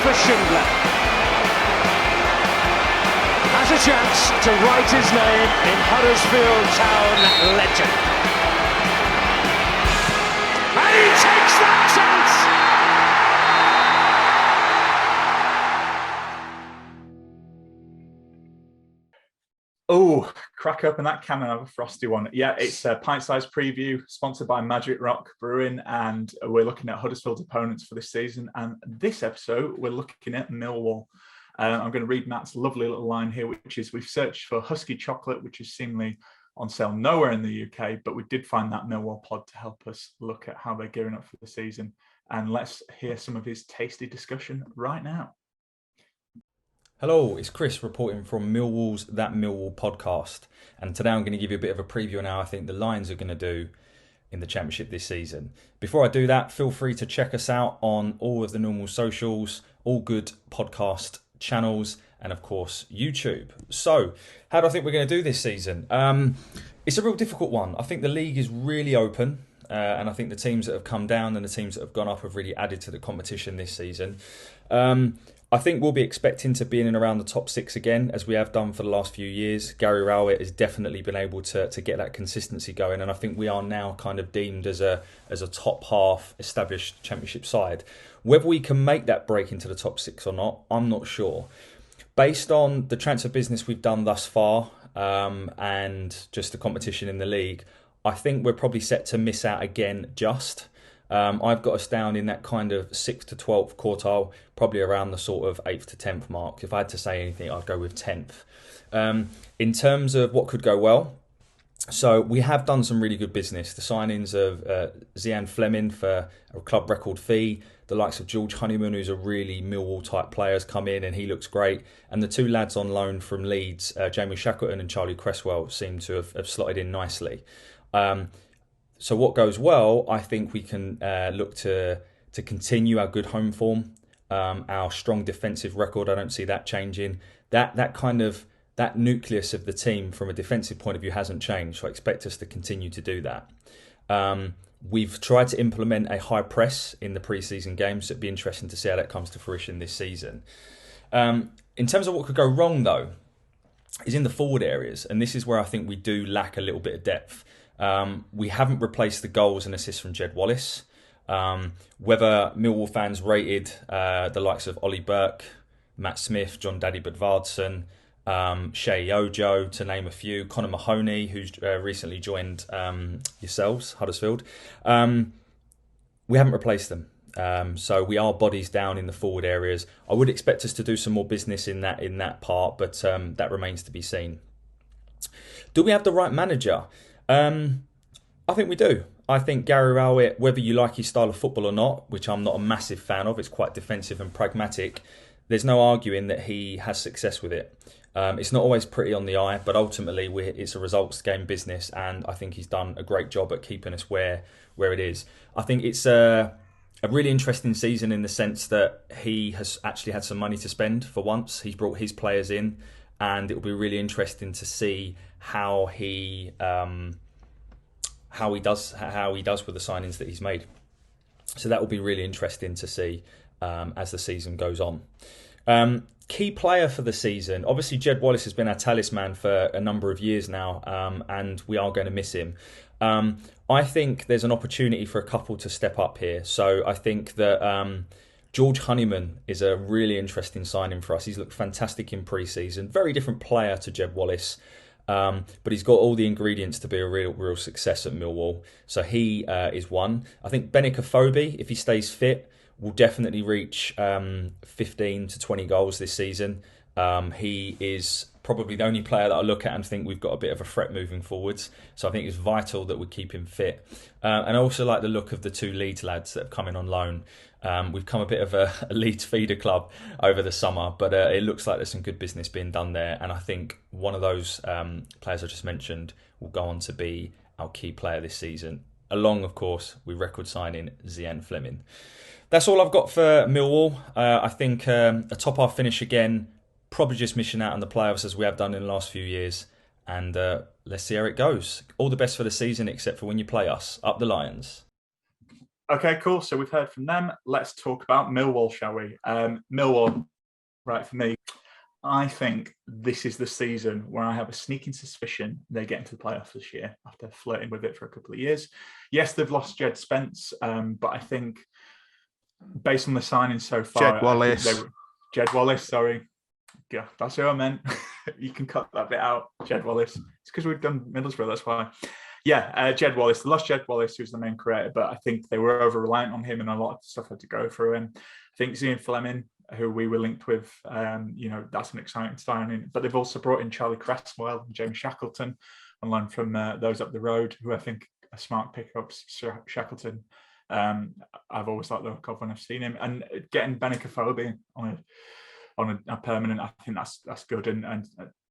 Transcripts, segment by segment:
for Schindler. Has a chance to write his name in Huddersfield Town legend. And he takes that chance! Oh, crack open that can and have a frosty one. Yeah, it's a pint-sized preview sponsored by Magic Rock Brewing, and we're looking at Huddersfield's opponents for this season. And this episode, we're looking at Millwall. I'm going to read Matt's lovely little line here, which is, we've searched for Husky chocolate, which is seemingly on sale nowhere in the UK, but we did find that Millwall pod to help us look at how they're gearing up for the season. And let's hear some of his tasty discussion right now. Hello, it's Chris reporting from Millwall's That Millwall Podcast. And today I'm going to give you a bit of a preview on how I think the Lions are going to do in the Championship this season. Before I do that, feel free to check us out on all of the normal socials, all good podcast channels, and of course, YouTube. So, how do I think we're going to do this season? It's a real difficult one. I think the league is really open. And I think the teams that have come down and the teams that have gone up have really added to the competition this season. I think we'll be expecting to be in and around the top six again, as we have done for the last few years. Gary Rowett has definitely been able to get that consistency going, and I think we are now kind of deemed as a top half established Championship side. Whether we can make that break into the top six or not, I'm not sure. Based on the transfer business we've done thus far, and just the competition in the league, I think we're probably set to miss out again just. I've got us down in that kind of 6th to 12th quartile, probably around the sort of 8th to 10th mark. If I had to say anything, I'd go with 10th. In terms of what could go well, so we have done some really good business. The signings of Zian Fleming for a club record fee, the likes of George Honeyman, who's a really Millwall type player, has come in and he looks great. And the two lads on loan from Leeds, Jamie Shackleton and Charlie Cresswell, seem to have slotted in nicely. So what goes well, I think we can look to continue our good home form, our strong defensive record. I don't see that changing. That nucleus of the team from a defensive point of view hasn't changed. So I expect us to continue to do that. We've tried to implement a high press in the pre-season games. So it'd be interesting to see how that comes to fruition this season. In terms of what could go wrong, though, is in the forward areas. And this is where I think we do lack a little bit of depth. We haven't replaced the goals and assists from Jed Wallace. Whether Millwall fans rated the likes of Ollie Burke, Matt Smith, John Daddy Budvardsson, Shea Ojo, to name a few, Connor Mahoney, who's recently joined yourselves, Huddersfield, we haven't replaced them. So we are bodies down in the forward areas. I would expect us to do some more business in that part, but that remains to be seen. Do we have the right manager? I think we do. I think Gary Rowett, whether you like his style of football or not, which I'm not a massive fan of, it's quite defensive and pragmatic, there's no arguing that he has success with it. It's not always pretty on the eye, but ultimately it's a results game business, and I think he's done a great job at keeping us where it is. I think it's a really interesting season in the sense that he has actually had some money to spend for once. He's brought his players in, and it will be really interesting to see how he does with the signings that he's made. So that will be really interesting to see as the season goes on. Key player for the season, obviously Jed Wallace has been our talisman for a number of years now, and we are going to miss him. I think there's an opportunity for a couple to step up here. So I think that George Honeyman is a really interesting signing for us. He's looked fantastic in pre-season. Very different player to Jed Wallace. But he's got all the ingredients to be a real success at Millwall. So he is one. I think Benik Afobe, if he stays fit, will definitely reach 15 to 20 goals this season. He is probably the only player that I look at and think we've got a bit of a threat moving forwards. So I think it's vital that we keep him fit. And I also like the look of the two Leeds lads that have come in on loan. We've come a bit of a Leeds feeder club over the summer, but it looks like there's some good business being done there. And I think one of those players I just mentioned will go on to be our key player this season, along, of course, with record signing Zian Fleming. That's all I've got for Millwall. I think a top half finish again, probably just missing out on the playoffs as we have done in the last few years. And let's see how it goes. All the best for the season, except for when you play us. Up the Lions. Okay, cool. So we've heard from them. Let's talk about Millwall, shall we? Millwall, right, for me, I think this is the season where I have a sneaking suspicion they get into the playoffs this year after flirting with it for a couple of years. Yes, they've lost Jed Spence, but I think based on the signings so far, Jed Wallace, sorry. Yeah, that's who I meant. You can cut that bit out, Jed Wallace. It's because we've done Middlesbrough, that's why. Yeah, Jed Wallace. They lost Jed Wallace, who's the main creator, but I think they were over-reliant on him and a lot of stuff had to go through him. I think Zian Fleming, who we were linked with, that's an exciting signing. But they've also brought in Charlie Cresswell and Jamie Shackleton and learned from those up the road, who I think are smart pickups. Shackleton, I've always liked the look of when I've seen him. And getting Benica Phobie on a permanent, I think that's good. And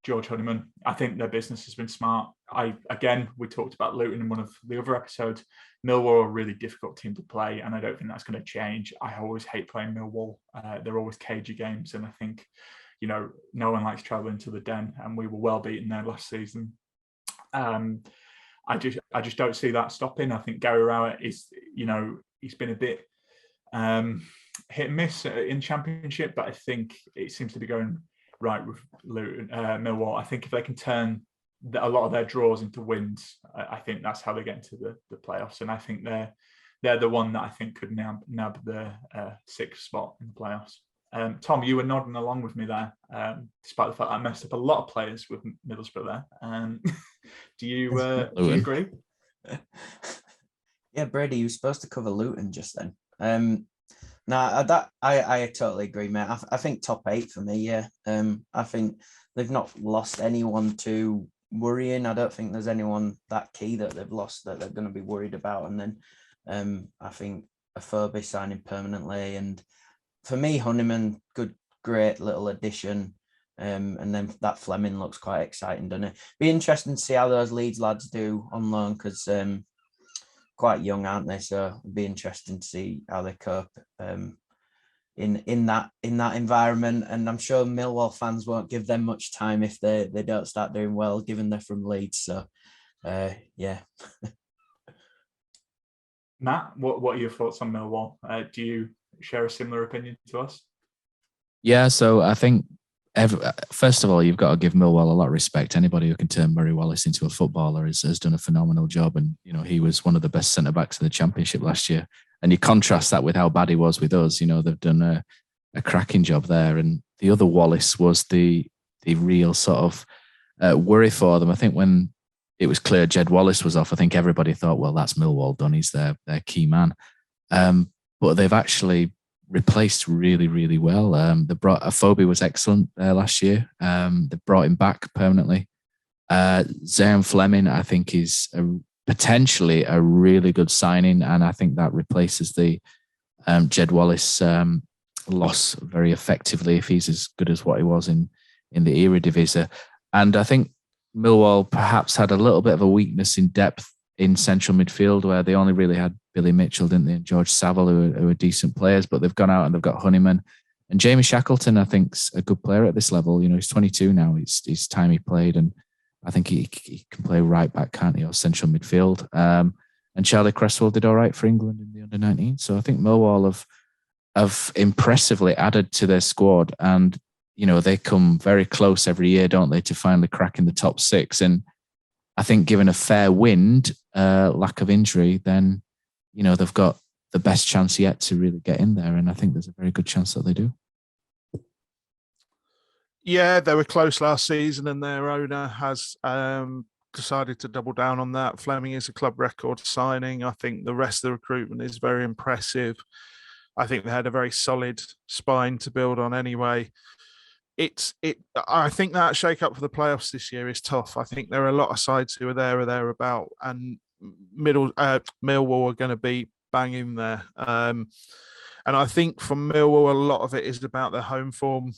George Honeyman, I think their business has been smart. We talked about Luton in one of the other episodes. Millwall are a really difficult team to play, and I don't think that's going to change. I always hate playing Millwall. They're always cagey games, and I think, no one likes travelling to the Den, and we were well beaten there last season. I just don't see that stopping. I think Gary Rowett is, he's been a bit hit and miss in Championship, but I think it seems to be going right with Luton, Millwall. I think if they can turn a lot of their draws into wins, I think that's how they get into the playoffs. And I think they're the one that I think could nab the sixth spot in the playoffs. Tom, you were nodding along with me there, despite the fact I messed up a lot of players with Middlesbrough there. Do you agree? Yeah, Brady, you were supposed to cover Luton just then. I totally agree, mate. I think top 8 for me, yeah. I think they've not lost anyone too worrying. I don't think there's anyone that key that they've lost that they're going to be worried about. And then I think a Phobie signing permanently. And for me, Honeyman, great little addition. And then that Fleming looks quite exciting, doesn't it? Be interesting to see how those Leeds lads do on loan, because quite young, aren't they? So it'd be interesting to see how they cope in that environment. And I'm sure Millwall fans won't give them much time if they don't start doing well, given they're from Leeds. So yeah. Matt, what are your thoughts on Millwall? Do you share a similar opinion to us? Yeah, so I think first of all, you've got to give Millwall a lot of respect. Anybody who can turn Murray Wallace into a footballer has done a phenomenal job. And, he was one of the best centre-backs in the Championship last year. And you contrast that with how bad he was with us. They've done a cracking job there. And the other Wallace was the real sort of worry for them. I think when it was clear Jed Wallace was off, I think everybody thought, well, that's Millwall done. He's their key man. But they've actually replaced really, really well. Phobie was excellent last year. They brought him back permanently. Zian Fleming, I think, is potentially a really good signing, and I think that replaces the Jed Wallace loss very effectively if he's as good as what he was in the Eredivisie. And I think Millwall perhaps had a little bit of a weakness in depth in central midfield, where they only really had Billy Mitchell, didn't they, and George Saville, who are decent players, but they've gone out and they've got Honeyman. And Jamie Shackleton, I think, is a good player at this level. He's 22 now. It's time he played, and I think he can play right back, can't he, or central midfield. And Charlie Cresswell did all right for England in the under-19. So I think Millwall have impressively added to their squad, and they come very close every year, don't they, to finally cracking the top 6. And I think given a fair wind, lack of injury, then, they've got the best chance yet to really get in there. And I think there's a very good chance that they do. Yeah, they were close last season, and their owner has decided to double down on that. Fleming is a club record signing. I think the rest of the recruitment is very impressive. I think they had a very solid spine to build on anyway. I think that shake-up for the playoffs this year is tough. I think there are a lot of sides who are there or thereabout, and Millwall are going to be bang in there. And I think for Millwall, a lot of it is about their home form.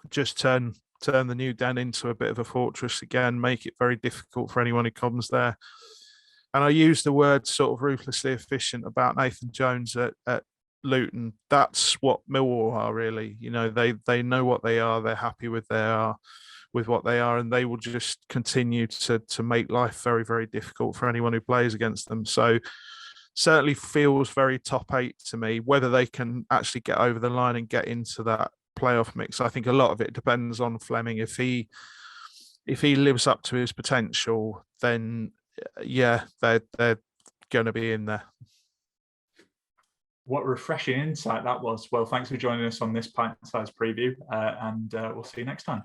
Just turn the new Den into a bit of a fortress again, make it very difficult for anyone who comes there. And I use the word sort of ruthlessly efficient about Nathan Jones at Luton. That's what Millwall are, really. They know what they are. They're happy with what they are, and they will just continue to make life very, very difficult for anyone who plays against them. So certainly feels very top 8 to me. Whether they can actually get over the line and get into that playoff mix, I think a lot of it depends on Fleming. If he lives up to his potential, then yeah, they're going to be in there. What refreshing insight that was. Well, thanks for joining us on this pint-sized preview, and we'll see you next time.